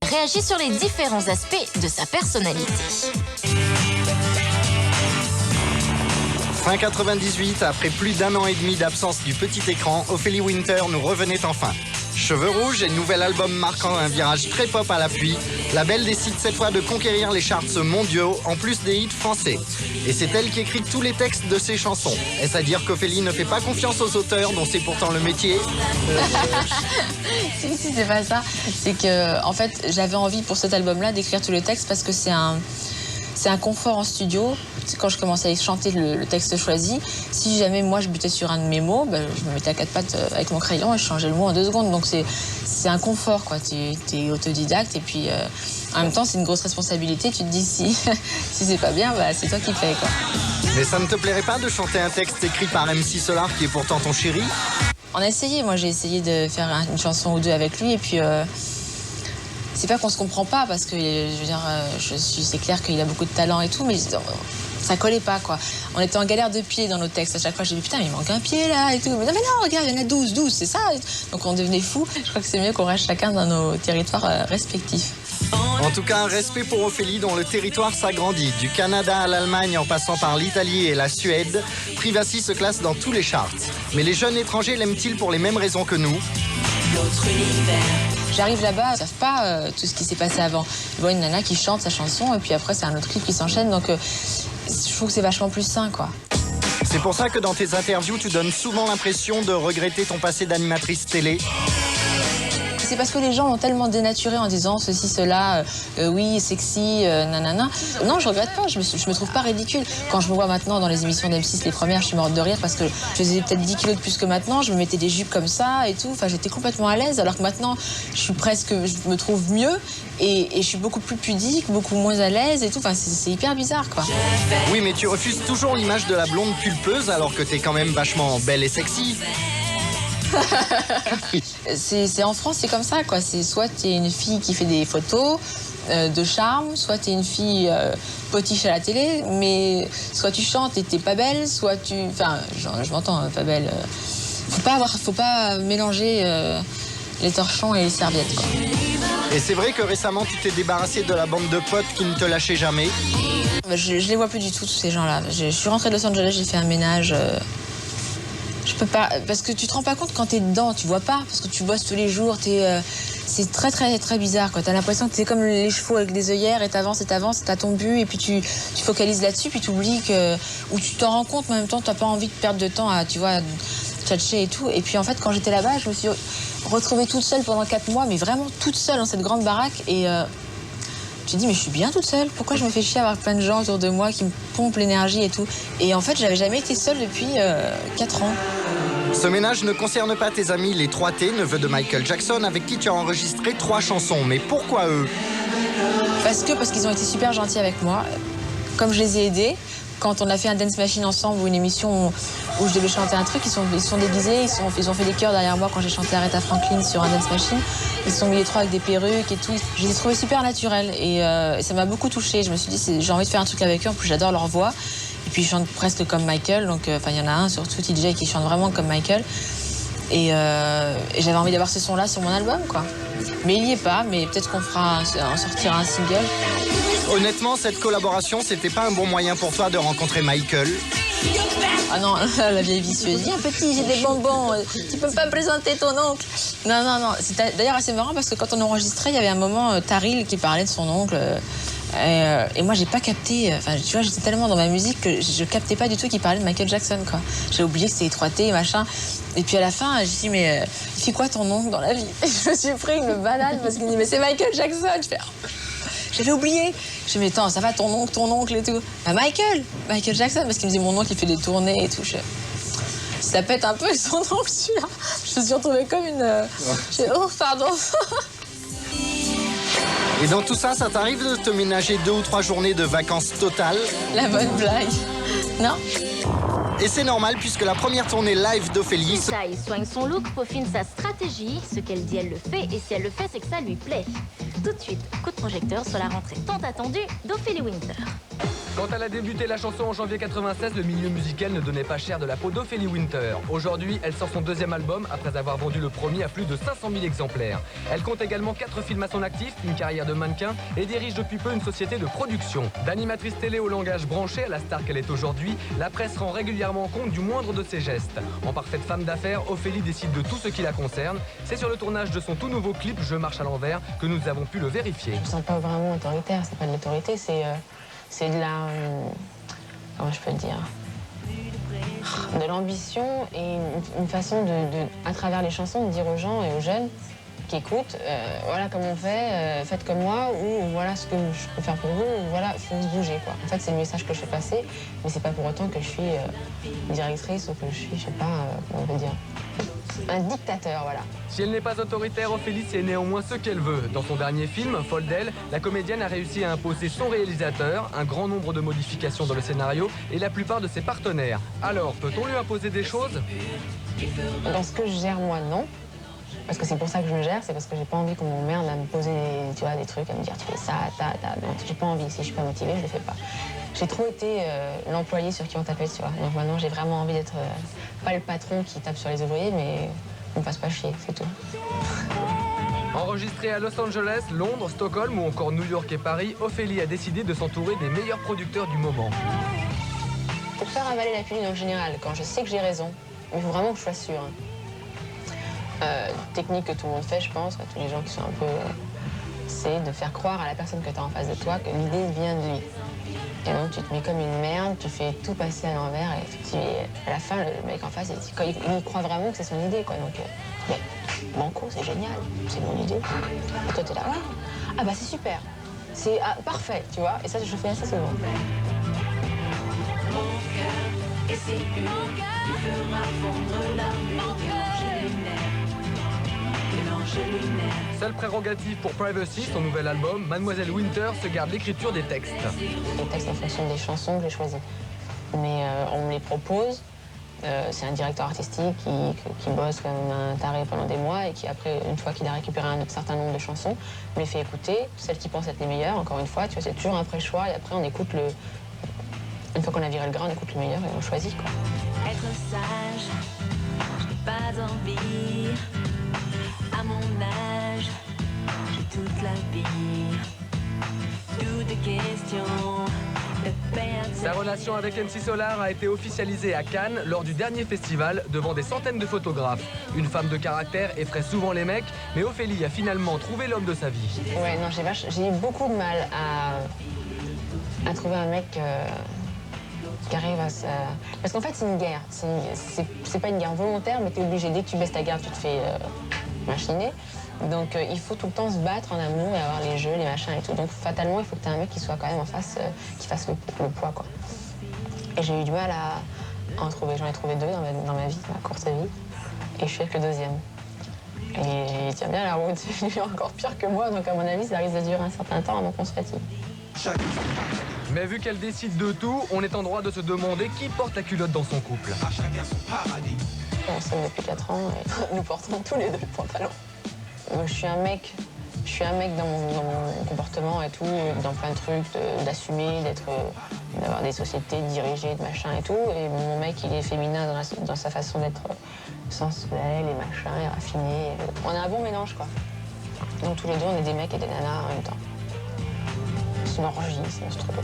réagit sur les différents aspects de sa personnalité. Fin 98, après plus d'1 an et demi d'absence du petit écran, Ophélie Winter nous revenait enfin. Cheveux rouges et nouvel album marquant un virage très pop à l'appui, la belle décide cette fois de conquérir les charts mondiaux en plus des hits français. Et c'est elle qui écrit tous les textes de ses chansons. Est-ce à dire qu'Ophélie ne fait pas confiance aux auteurs dont c'est pourtant le métier? Si, c'est pas ça. C'est que, en fait, j'avais envie pour cet album-là d'écrire tous les textes parce que c'est un confort en studio. Quand je commençais à chanter le texte choisi, si jamais moi je butais sur un de mes mots, je me mettais à quatre pattes avec mon crayon et je changeais le mot en 2 secondes. Donc c'est un confort, quoi. T'es autodidacte et puis en même temps c'est une grosse responsabilité. Tu te dis si c'est pas bien, c'est toi qui le fais, quoi. Mais ça ne te plairait pas de chanter un texte écrit par MC Solar qui est pourtant ton chéri? On a essayé. Moi j'ai essayé de faire une chanson ou 2 avec lui et puis. C'est pas qu'on se comprend pas parce que je veux dire, c'est clair qu'il a beaucoup de talent et tout, mais ça collait pas, quoi. On était en galère de pieds dans nos textes. À chaque fois, j'ai dit putain, mais il manque un pied là et tout. Mais non, regarde, il y en a 12, c'est ça. Donc on devenait fous. Je crois que c'est mieux qu'on reste chacun dans nos territoires respectifs. En tout cas, un respect pour Ophélie dont le territoire s'agrandit. Du Canada à l'Allemagne en passant par l'Italie et la Suède, Privacy se classe dans tous les charts. Mais les jeunes étrangers l'aiment-ils pour les mêmes raisons que nous? J'arrive là-bas, ils savent pas tout ce qui s'est passé avant. Ils voient une nana qui chante sa chanson et puis après c'est un autre clip qui s'enchaîne. Donc je trouve que c'est vachement plus sain, quoi. C'est pour ça que dans tes interviews, tu donnes souvent l'impression de regretter ton passé d'animatrice télé. C'est parce que les gens l'ont tellement dénaturé en disant ceci, cela, oui, sexy, nanana. Non, je regrette pas, je me trouve pas ridicule. Quand je me vois maintenant dans les émissions d'M6, les premières, je suis morte de rire parce que je faisais peut-être 10 kilos de plus que maintenant, je me mettais des jupes comme ça et tout. Enfin, j'étais complètement à l'aise, alors que maintenant, je me trouve mieux et je suis beaucoup plus pudique, beaucoup moins à l'aise et tout. Enfin, c'est hyper bizarre, quoi. Oui, mais tu refuses toujours l'image de la blonde pulpeuse alors que t'es quand même vachement belle et sexy. C'est en France, c'est comme ça, quoi. C'est soit t'es une fille qui fait des photos de charme, soit t'es une fille potiche à la télé, mais soit tu chantes et t'es pas belle, soit tu... Enfin, je m'entends, pas belle. Faut pas mélanger les torchons et les serviettes, quoi. Et c'est vrai que récemment, tu t'es débarrassé de la bande de potes qui ne te lâchaient jamais. Je les vois plus du tout, tous ces gens-là. Je suis rentrée de Los Angeles, j'ai fait un ménage... Je peux pas, parce que tu te rends pas compte quand t'es dedans, tu vois pas, parce que tu bosses tous les jours, c'est très très très bizarre, quoi. T'as l'impression que t'es comme les chevaux avec des œillères et t'avances, t'as ton but et puis tu focalises là-dessus, puis t'oublies que, ou tu t'en rends compte, mais en même temps t'as pas envie de perdre de temps à, tu vois, tchatcher et tout. Et puis en fait, quand j'étais là-bas, je me suis retrouvée toute seule pendant 4 mois, mais vraiment toute seule dans cette grande baraque et j'ai dit mais je suis bien toute seule, pourquoi je me fais chier à avoir plein de gens autour de moi qui me pompent l'énergie et tout. Et en fait, j'avais jamais été seule depuis 4 ans. Ce ménage ne concerne pas tes amis les 3T, neveux de Michael Jackson, avec qui tu as enregistré 3 chansons. Mais pourquoi eux? Parce qu'ils ont été super gentils avec moi. Comme je les ai aidés, quand on a fait un Dance Machine ensemble ou une émission où je devais chanter un truc, ils se sont déguisés, ils ont fait des chœurs derrière moi quand j'ai chanté Aretha Franklin sur un Dance Machine. Ils se sont mis les 3 avec des perruques et tout. Je les ai trouvés super naturels et ça m'a beaucoup touchée. Je me suis dit, j'ai envie de faire un truc avec eux. En plus, j'adore leur voix. Et puis, ils chantent presque comme Michael. Donc, il y en a un, surtout TJ, qui chante vraiment comme Michael. Et j'avais envie d'avoir ce son-là sur mon album, quoi. Mais il y est pas, mais peut-être qu'on en sortira un single. Honnêtement, cette collaboration, c'était pas un bon moyen pour toi de rencontrer Michael? Ah non, la vieille vicieuse. Viens petit, j'ai des bonbons, tu peux pas me présenter ton oncle? Non. C'est d'ailleurs assez marrant parce que quand on enregistrait, il y avait un moment, Taril qui parlait de son oncle. Et moi, j'ai pas capté. Enfin, tu vois, j'étais tellement dans ma musique que je captais pas du tout qu'il parlait de Michael Jackson, quoi. J'ai oublié que c'était 3T, machin. Et puis à la fin, j'ai dit, mais il fait quoi ton oncle dans la vie? Et je me suis pris une banane parce qu'il dit, mais c'est Michael Jackson. J'avais oublié. Je dis, mais attends, ça va ton oncle et tout? Bah, Michael Jackson, parce qu'il me dit, mon oncle, il fait des tournées et tout. Ça pète un peu avec son oncle, celui-là. Je me suis retrouvée comme une. J'ai dit, oh, pardon. Et dans tout ça, ça t'arrive de te ménager 2 ou 3 journées de vacances totales? La bonne blague. Non? Et c'est normal puisque la première tournée live d'Ophélie... Il soigne son look, peaufine sa stratégie. Ce qu'elle dit, elle le fait. Et si elle le fait, c'est que ça lui plaît. Tout de suite, coup de projecteur sur la rentrée tant attendue d'Ophélie Winter. Quand elle a débuté la chanson en janvier 96, le milieu musical ne donnait pas cher de la peau d'Ophélie Winter. Aujourd'hui, elle sort son deuxième album après avoir vendu le premier à plus de 500 000 exemplaires. Elle compte également 4 films à son actif, une carrière de mannequin et dirige depuis peu une société de production. D'animatrice télé au langage branché à la star qu'elle est aujourd'hui, la presse rend régulièrement compte du moindre de ses gestes. En parfaite femme d'affaires, Ophélie décide de tout ce qui la concerne. C'est sur le tournage de son tout nouveau clip Je marche à l'envers que nous avons pu le vérifier. Je me sens pas vraiment autoritaire, c'est pas de l'autorité, c'est de la... comment je peux le dire? De l'ambition et une façon à travers les chansons, de dire aux gens et aux jeunes qui écoutent, voilà comment on fait, faites comme moi, ou voilà ce que je peux faire pour vous, ou voilà, il faut se bouger, quoi. En fait, c'est le message que je fais passer, mais c'est pas pour autant que je suis directrice ou que je suis, je sais pas, comment on peut dire, un dictateur, voilà. Si elle n'est pas autoritaire, Ophélie sait néanmoins ce qu'elle veut. Dans son dernier film, Folle d'elle, la comédienne a réussi à imposer son réalisateur, un grand nombre de modifications dans le scénario et la plupart de ses partenaires. Alors, peut-on lui imposer des choses? Dans ce que je gère, moi, non. Parce que c'est pour ça que je le gère, c'est parce que j'ai pas envie qu'on m'emmerde à me poser tu vois, des trucs, à me dire tu fais ça, non, j'ai pas envie. Si je suis pas motivée, je le fais pas. J'ai trop été l'employé sur qui on tapait, tu vois. Donc maintenant, j'ai vraiment envie d'être pas le patron qui tape sur les ouvriers, mais on me fasse pas chier, c'est tout. Enregistrée à Los Angeles, Londres, Stockholm ou encore New York et Paris, Ophélie a décidé de s'entourer des meilleurs producteurs du moment. Pour faire avaler la pilule en général, quand je sais que j'ai raison, il faut vraiment que je sois sûre. Technique que tout le monde fait, je pense, tous les gens qui sont un peu... c'est de faire croire à la personne que tu as en face de toi que l'idée vient de lui. Et donc tu te mets comme une merde, tu fais tout passer à l'envers et effectivement, à la fin, le mec en face, il croit vraiment que c'est son idée, quoi. Donc, mais banco, c'est génial, c'est mon idée. Et toi, t'es là, ouais. Ah bah c'est super, c'est parfait, tu vois. Et ça, je fais assez souvent. Seule prérogative pour Privacy, son nouvel album, Mademoiselle Winter se garde l'écriture des textes. Les textes en fonction des chansons que j'ai choisies. Mais on me les propose. C'est un directeur artistique qui bosse comme un taré pendant des mois et qui, après, une fois qu'il a récupéré un certain nombre de chansons, me les fait écouter, celles qui pensent être les meilleures, encore une fois. Tu vois, c'est toujours un pré-choix et après, on écoute le... Une fois qu'on a viré le grain, on écoute le meilleur et on choisit, quoi. Être sage, je n'ai pas envie. À mon âge, j'ai toute la vie. Toutes les questions de perdre. Sa relation avec MC Solar a été officialisée à Cannes lors du dernier festival devant des centaines de photographes. Une femme de caractère effraie souvent les mecs, mais Ophélie a finalement trouvé l'homme de sa vie. Ouais, non, j'ai eu beaucoup de mal à trouver un mec qui arrive à se... Parce qu'en fait, c'est une guerre. C'est pas une guerre volontaire, mais t'es obligé. Dès que tu baisses ta garde, tu te fais machiner. Donc, il faut tout le temps se battre en amour et avoir les jeux, les machins et tout. Donc, fatalement, il faut que t'aies un mec qui soit quand même en face, qui fasse le poids, quoi. Et j'ai eu du mal à en trouver. J'en ai trouvé 2 dans ma vie, ma courte vie. Et je suis avec le 2e. Et il tient bien la route. Il est encore pire que moi, donc à mon avis, ça risque de durer un certain temps avant qu'on se fatigue. Mais vu qu'elle décide de tout, on est en droit de se demander qui porte la culotte dans son couple. On s'aime depuis 4 ans et nous portons tous les 2 le pantalon. Je suis un mec dans mon comportement et tout, dans plein de trucs, d'assumer, d'avoir des sociétés dirigées, de machin et tout. Et mon mec, il est féminin dans sa façon d'être sensuel et machin, et raffiné. On a un bon mélange, quoi. Donc tous les 2, on est des mecs et des nanas en même temps. C'est une orgie, c'est monstrueux.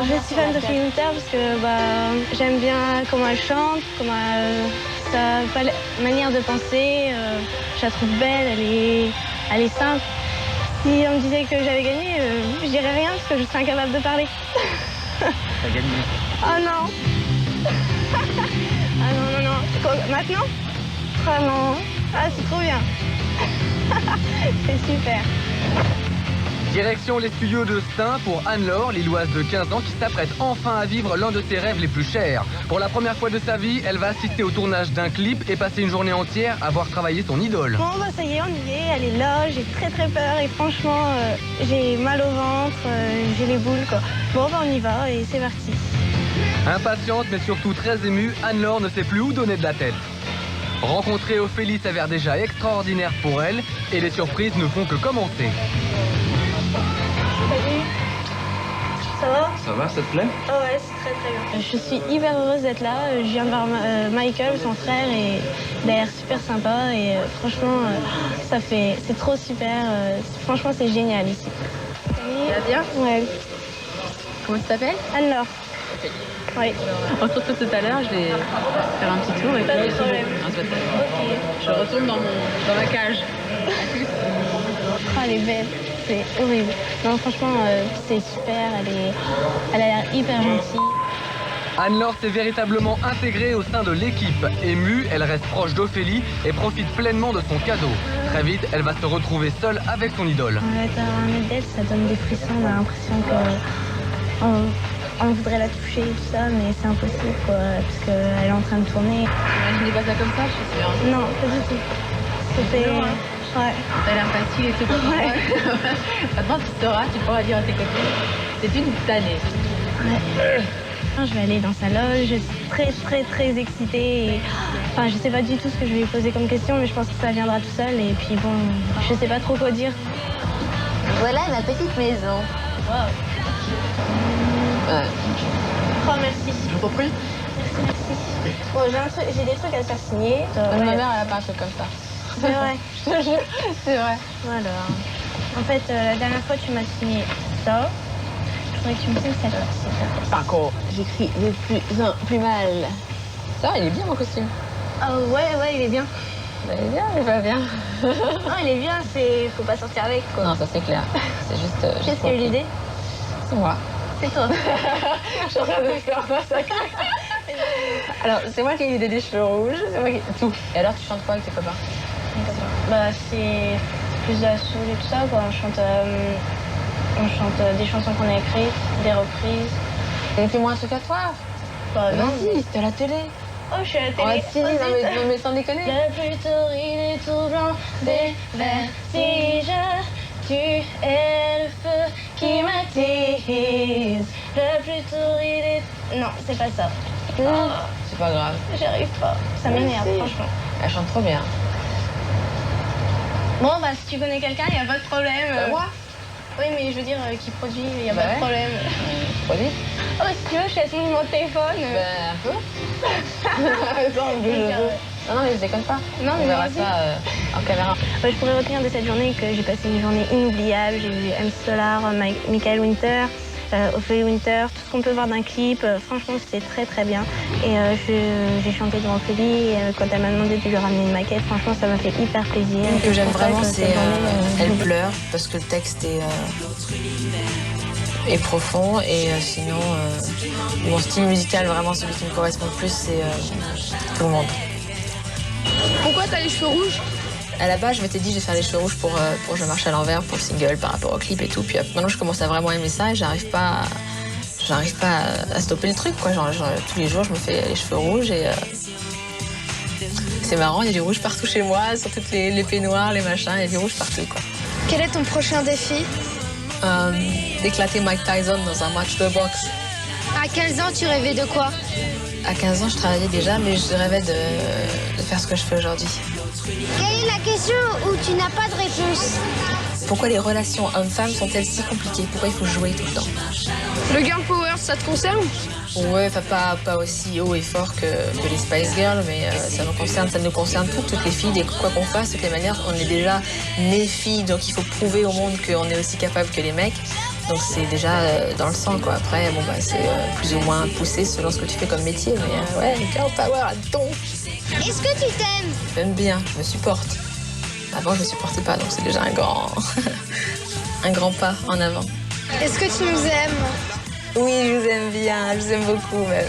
Je suis fan de Ophélie Winter parce que j'aime bien comment elle chante, sa manière de penser. Je la trouve belle, elle est simple. Si on me disait que j'avais gagné, je dirais rien parce que je serais incapable de parler. T'as gagné. Oh non. Ah non, non, non. Quoi, maintenant? Ah non. Ah, c'est trop bien. C'est super. Direction les studios de Stein pour Anne-Laure, lilloise de 15 ans qui s'apprête enfin à vivre l'un de ses rêves les plus chers. Pour la première fois de sa vie, elle va assister au tournage d'un clip et passer une journée entière à voir travailler son idole. Bon, ça y est, on y est, elle est là, j'ai très peur et franchement, j'ai mal au ventre, j'ai les boules, quoi. Bon, on y va et c'est parti. Impatiente mais surtout très émue, Anne-Laure ne sait plus où donner de la tête. Rencontrer Ophélie s'avère déjà extraordinaire pour elle et les surprises ne font que commencer. Salut. Ça va? Ça va, ça te plaît? Ah ouais, c'est très très bien. Je suis hyper heureuse d'être là. Je viens de voir Michael, son frère, et il a l'air super sympa. Et franchement, c'est trop super. Franchement, c'est génial ici. Ça va bien? Ouais. Comment tu t'appelles? Anne-Laure. Oui. On se retrouve tout à l'heure, je vais faire un petit tour et Pas de puis problème. je retourne dans ma cage. Oh, elle est belle. C'est horrible. Non, franchement, c'est super. Elle a l'air hyper gentille. Anne-Laure s'est véritablement intégrée au sein de l'équipe. Émue, elle reste proche d'Ophélie et profite pleinement de son cadeau. Très vite, elle va se retrouver seule avec son idole. Être un mètre d'elle, ça donne des frissons. On a l'impression qu'on voudrait la toucher et tout ça, mais c'est impossible, quoi, parce qu'elle est en train de tourner. Imaginez pas ça comme ça, je suis sûre. Non, pas du tout. C'était... Ouais. T'as l'air facile et tout. Ouais. Maintenant, tu sauras, tu pourras dire à tes copines. C'est une tannée. Ouais. Je vais aller dans sa loge, je suis très très très excitée. Et... Enfin, je sais pas du tout ce que je vais lui poser comme question, mais je pense que ça viendra tout seul. Et puis bon, je sais pas trop quoi dire. Voilà ma petite maison. Wow. Oh, merci. Je t'en prie. Merci. Bon, j'ai des trucs à te faire signer. Ma mère, elle a pas un truc comme ça. C'est vrai. Je te jure, c'est vrai. Voilà. En fait, la dernière fois, tu m'as signé ça. Je voudrais que tu me signes celle-là, s'il te plaît. Par contre, j'écris de plus en plus mal. Ça, il est bien mon costume. Ah ouais, il est bien. Il est bien, il va bien. Non, il est bien, faut pas sortir avec, quoi. Non, ça c'est clair. C'est juste. Qu'est-ce qui a eu l'idée? C'est moi. C'est toi. Je suis en train de faire massacre. Alors, c'est moi qui ai eu l'idée des cheveux rouges. C'est moi qui. Tout. Et alors, tu chantes quoi avec tes copains? Bah, c'est plus de la soul et tout ça, quoi. On chante des chansons qu'on a écrites, des reprises. Et fais-moi un truc à toi. Bah, non. Vas-y, t'es à la télé. Oh, je suis à la On va télé. te signer, non mais sans déconner. Le plus torride et tout blanc des vertiges. Tu es le feu qui m'attise. Le plus torride et... Non, c'est pas ça. C'est pas grave. J'arrive pas. Ça m'énerve, Si. franchement. Elle chante trop bien. Bon, bah, si tu connais quelqu'un, il n'y a pas de problème. Moi? Oui, mais je veux dire, qui produit, il n'y a Bah pas de ouais. problème. Vas-y. Oh, si tu veux, je t'assiste mon téléphone. Ben, un peu. Non, mais je déconne pas. Non, mais on verra vas-y. ça en caméra. Je pourrais retenir de cette journée que j'ai passé une journée inoubliable. J'ai vu MC Solar, Michael Winter, Ophélie Winter, tout ce qu'on peut voir d'un clip. Franchement, c'était très très bien. Et j'ai chanté devant Ophélie. Et quand elle m'a demandé de lui ramener une maquette, franchement, ça m'a fait hyper plaisir. Ce que j'aime pour ça vraiment, que c'est cette journée, elle pleure parce que le texte est profond et sinon mon style musical vraiment celui qui me correspond le plus c'est Tout le monde. Pourquoi t'as les cheveux rouges? À la base je m'étais dit je vais faire les cheveux rouges pour Je marche à l'envers pour le single par rapport au clip et tout, puis maintenant je commence à vraiment aimer ça et j'arrive pas à stopper le truc quoi. Genre, tous les jours je me fais les cheveux rouges et c'est marrant, il y a du rouge partout chez moi, sur toutes les peignoirs, les machins, il y a du rouge partout quoi. Quel est ton prochain défi? D'éclater Mike Tyson dans un match de boxe. À 15 ans, tu rêvais de quoi? À 15 ans, je travaillais déjà, mais je rêvais de faire ce que je fais aujourd'hui. Quelle est la question où tu n'as pas de réponse? Pourquoi les relations hommes-femmes sont-elles si compliquées? Pourquoi il faut jouer tout le temps? Le girl power, ça te concerne? Ouais, enfin, pas aussi haut et fort que les Spice Girls, mais ça nous concerne toutes les filles, et quoi qu'on fasse, toutes les manières, on est déjà nées filles, donc il faut prouver au monde qu'on est aussi capable que les mecs. Donc c'est déjà dans le sang, quoi. Après, bon, bah, c'est plus ou moins poussé selon ce que tu fais comme métier, mais ouais, girl power à donf. Est-ce que tu t'aimes? J'aime bien, je me supporte. Avant, je me supportais pas, donc c'est déjà un grand pas en avant. Est-ce que tu nous aimes? Oui, je vous aime bien, je vous aime beaucoup même.